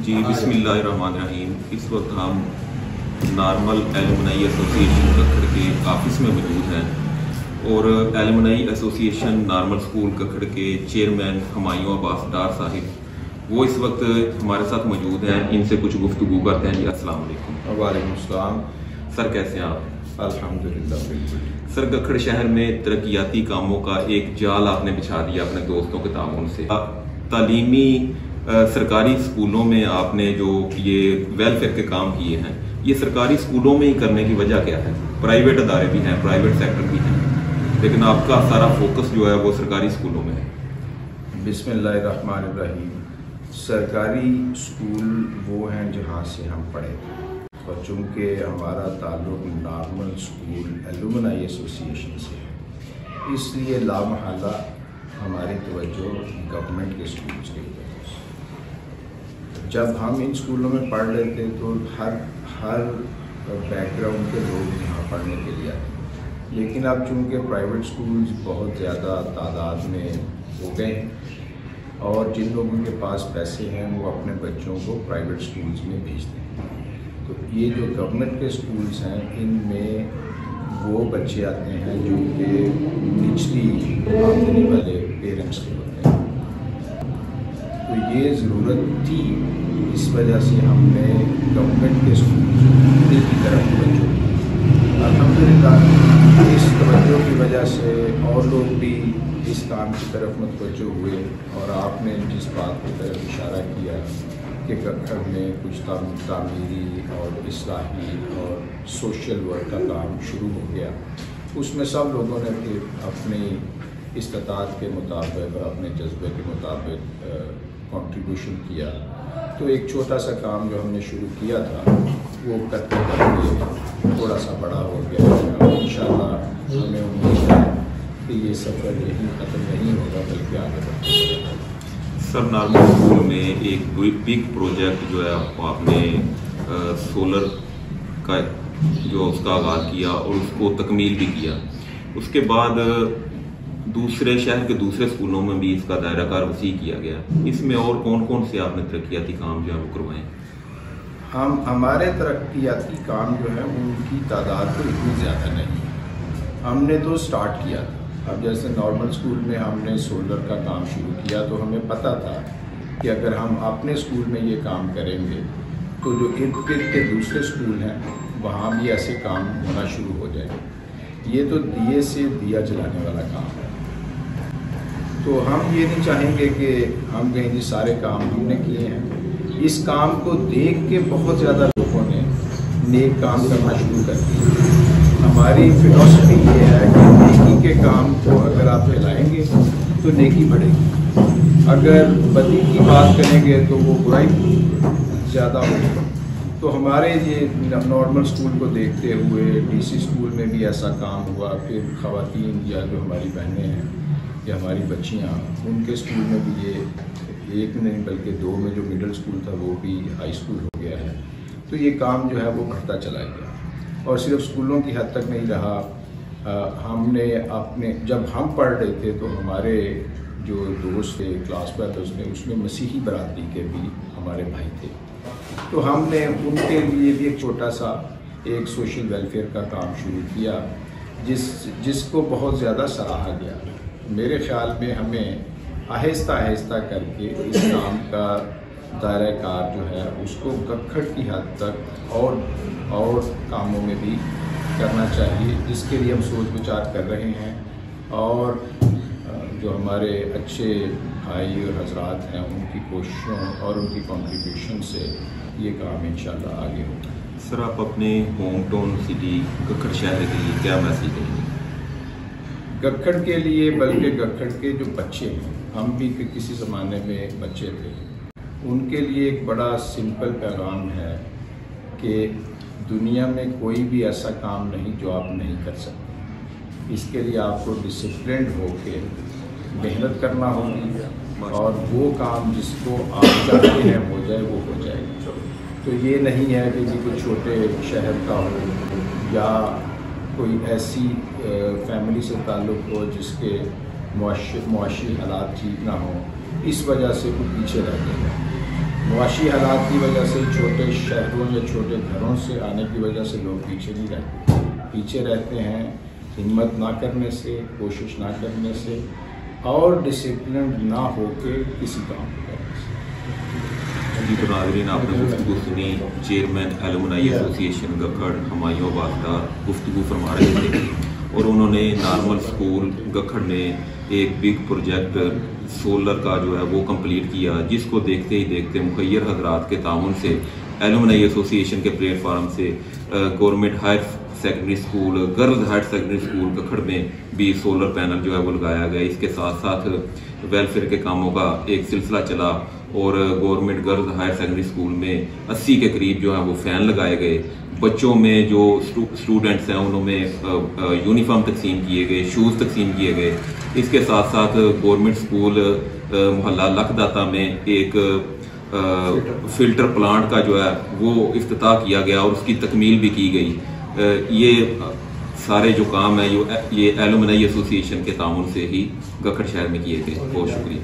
جی بسم اللہ الرحمن الرحیم۔ اس وقت ہم نارمل ایلومنائی ایسوسی ایشن ککھڑ کے آفس میں موجود ہیں اور ایلومنائی ایسوسی ایشن نارمل اسکول ککھڑ کے چیئرمین ہمایوں عباس ڈار صاحب وہ اس وقت ہمارے ساتھ موجود ہیں۔ ان سے کچھ گفتگو کرتے ہیں۔ جی السلام علیکم۔ وعلیکم السلام سر، کیسے ہیں آپ؟ الحمدللہ بالکل۔ سر، ککھڑ شہر میں ترقیاتی کاموں کا ایک جال آپ نے بچھا دیا اپنے دوستوں کے تعاون سے۔ تعلیمی سرکاری اسکولوں میں آپ نے جو یہ ویلفیئر کے کام کیے ہیں، یہ سرکاری اسکولوں میں ہی کرنے کی وجہ کیا ہے؟ پرائیویٹ ادارے بھی ہیں، پرائیویٹ سیکٹر بھی ہیں، لیکن آپ کا سارا فوکس جو ہے وہ سرکاری اسکولوں میں ہے۔ بسم اللہ الرحمن الرحیم۔ سرکاری اسکول وہ ہیں جہاں سے ہم پڑھے، اور چونکہ ہمارا تعلق نارمل اسکول ایلومنائی ایسوسی ایشن سے ہے، اس لیے لامحالہ ہماری توجہ گورنمنٹ کے اسکولس کی وجہ سے۔ جب ہم ان اسکولوں میں پڑھ رہے تھے تو ہر بیک گراؤنڈ کے لوگ یہاں پڑھنے کے لیے آتے، لیکن اب چونکہ پرائیویٹ اسکولز بہت زیادہ تعداد میں ہو گئے ہیں اور جن لوگوں کے پاس پیسے ہیں وہ اپنے بچوں کو پرائیویٹ اسکولز میں بھیجتے ہیں، تو یہ جو گورنمنٹ کے اسکولز ہیں ان میں وہ بچے آتے ہیں جو کہ نچلی آمدنی والے پیرنٹس کے ہوتے ہیں، تو یہ ضرورت تھی۔ اس وجہ سے ہم نے گورنمنٹ کے اسکول کی طرف توجہ کی۔ الحمدللہ اس توجہ کی وجہ سے اور لوگ بھی اس کام کی طرف متوجہ ہوئے، اور آپ نے جس بات کی طرف اشارہ کیا کہ ککھڑ میں کچھ تعمیری اور اصلاحی اور سوشل ورک کا کام شروع ہو گیا، اس میں سب لوگوں نے پھر اپنی استطاعت کے مطابق اور اپنے جذبے کے مطابق کنٹریبیوشن کیا، تو ایک چھوٹا سا کام جو ہم نے شروع کیا تھا وہ کرتے کرتے تھوڑا سا بڑا ہو گیا ہے۔ انشاءاللہ ہمیں امید ہے کہ یہ سفر یہی ختم نہیں ہوگا بلکہ آگے بڑھتا رہے گا۔ سر، نارمل اسکول میں ایک بگ پروجیکٹ جو ہے آپ نے سولر کا جو اس کا آغاز کیا اور اس کو تکمیل بھی کیا، اس کے بعد دوسرے شہر کے دوسرے اسکولوں میں بھی اس کا دائرہ کار وسیع کیا گیا۔ اس میں اور کون کون سے آپ نے ترقیاتی کام جو ہے وہ کروائے؟ ہمارے ترقیاتی کام جو ہے ان کی تعداد تو اتنی زیادہ نہیں ہے، ہم نے تو سٹارٹ کیا تھا۔ اب جیسے نارمل اسکول میں ہم نے سولر کا کام شروع کیا تو ہمیں پتہ تھا کہ اگر ہم اپنے اسکول میں یہ کام کریں گے تو جو ارد گرد کے دوسرے اسکول ہیں وہاں بھی ایسے کام ہونا شروع ہو جائے گا۔ یہ تو دیے سے دیا جلانے والا کام ہے، تو ہم یہ نہیں چاہیں گے کہ ہم کہیں جی سارے کام ہم نے کیے ہیں۔ اس کام کو دیکھ کے بہت زیادہ لوگوں نے نیک کام کرنا شروع کر دیا۔ ہماری فلاسفی یہ ہے کہ نیکی کے کام کو اگر آپ پھیلائیں گے تو نیکی بڑھے گی، اگر بدی کی بات کریں گے تو وہ برائی زیادہ ہوگی۔ تو ہمارے یہ نارمل اسکول کو دیکھتے ہوئے ڈی سی اسکول میں بھی ایسا کام ہوا، پھر خواتین یا جو ہماری بہنیں ہیں یا ہماری بچیاں ان کے اسکول میں بھی یہ ایک نہیں بلکہ دو میں جو مڈل اسکول تھا وہ بھی ہائی اسکول ہو گیا ہے، تو یہ کام جو ہے وہ بڑھتا چلا گیا، اور صرف اسکولوں کی حد تک نہیں رہا۔ ہم نے اپنے جب ہم پڑھ رہے تھے تو ہمارے جو دوست تھے کلاس فیلوز میں اس میں مسیحی برادری کے بھی ہمارے بھائی تھے، تو ہم نے ان کے لیے بھی ایک چھوٹا سا ایک سوشل ویلفیئر کا کام شروع کیا جس کو بہت زیادہ سراہا گیا۔ میرے خیال میں ہمیں آہستہ آہستہ کر کے اس کام کا دائرہ کار جو ہے اس کو ککھڑ کی حد تک اور کاموں میں بھی کرنا چاہیے، جس کے لیے ہم سوچ وچار کر رہے ہیں، اور جو ہمارے اچھے بھائی اور حضرات ہیں ان کی کوششوں اور ان کی کنٹریبیوشن سے یہ کام انشاءاللہ آگے ہوگا۔ سر، آپ اپنے ہوم ٹاؤن سٹی ککھڑ شہر کے لیے کیا میسیج دیں گے؟ ککھڑ کے لیے بلکہ ککھڑ کے جو بچے ہیں، ہم بھی کسی زمانے میں بچے تھے، ان کے لیے ایک بڑا سمپل پیغام ہے کہ دنیا میں کوئی بھی ایسا کام نہیں جو آپ نہیں کر سکتے۔ اس کے لیے آپ کو ڈسپلنڈ ہو کے محنت کرنا ہوگی، اور وہ کام جس کو آپ چاہتے ہیں ہو جائے وہ ہو جائے گا۔ تو یہ نہیں ہے کہ جی کوئی چھوٹے شہر کا ہو یا کوئی ایسی فیملی سے تعلق ہو جس کے معاشی حالات ٹھیک نہ ہوں، اس وجہ سے کوئی پیچھے رہ گئے ہیں۔ معاشی حالات کی وجہ سے چھوٹے شہروں یا چھوٹے گھروں سے آنے کی وجہ سے لوگ پیچھے نہیں رہتے، پیچھے رہتے ہیں ہمت نہ کرنے سے، کوشش نہ کرنے سے، اور ڈسپلنڈ نہ ہو کے کسی کام کو کرنے سے۔ جی تو ناظرین، آپ نے گفتگو سنی، چیئرمین ایلومنائی ایسوسی ایشن گکھڑ ہمایوں باختار گفتگو فرما رہے تھے، اور انہوں نے نارمل اسکول گکھڑ میں ایک بگ پروجیکٹ سولر کا جو ہے وہ کمپلیٹ کیا، جس کو دیکھتے ہی دیکھتے مخیر حضرات کے تعاون سے ایلومنائی ایسوسی ایشن کے پلیٹ فارم سے government higher secondary school, girls higher secondary school Gakhar میں بھی سولر پینل جو ہے وہ لگایا گیا۔ اس کے ساتھ ساتھ ویلفیئر کے کاموں کا ایک سلسلہ چلا، اور government girls higher secondary school میں 80 کے قریب جو ہے وہ فین لگائے گئے۔ بچوں میں جو اسٹوڈنٹس ہیں انہوں میں یونیفارم تقسیم کیے گئے، شوز تقسیم کیے گئے۔ اس کے ساتھ ساتھ گورنمنٹ اسکول محلہ لکھداتا میں ایک فلٹر پلانٹ کا جو ہے وہ افتتاح کیا گیا، اور اس کی تکمیل بھی کی گئی۔ یہ سارے جو کام ہیں یہ ایلومنائی ایسوسی ایشن کے تعاون سے ہی گکھڑ شہر میں کیے گئے۔ بہت شکریہ۔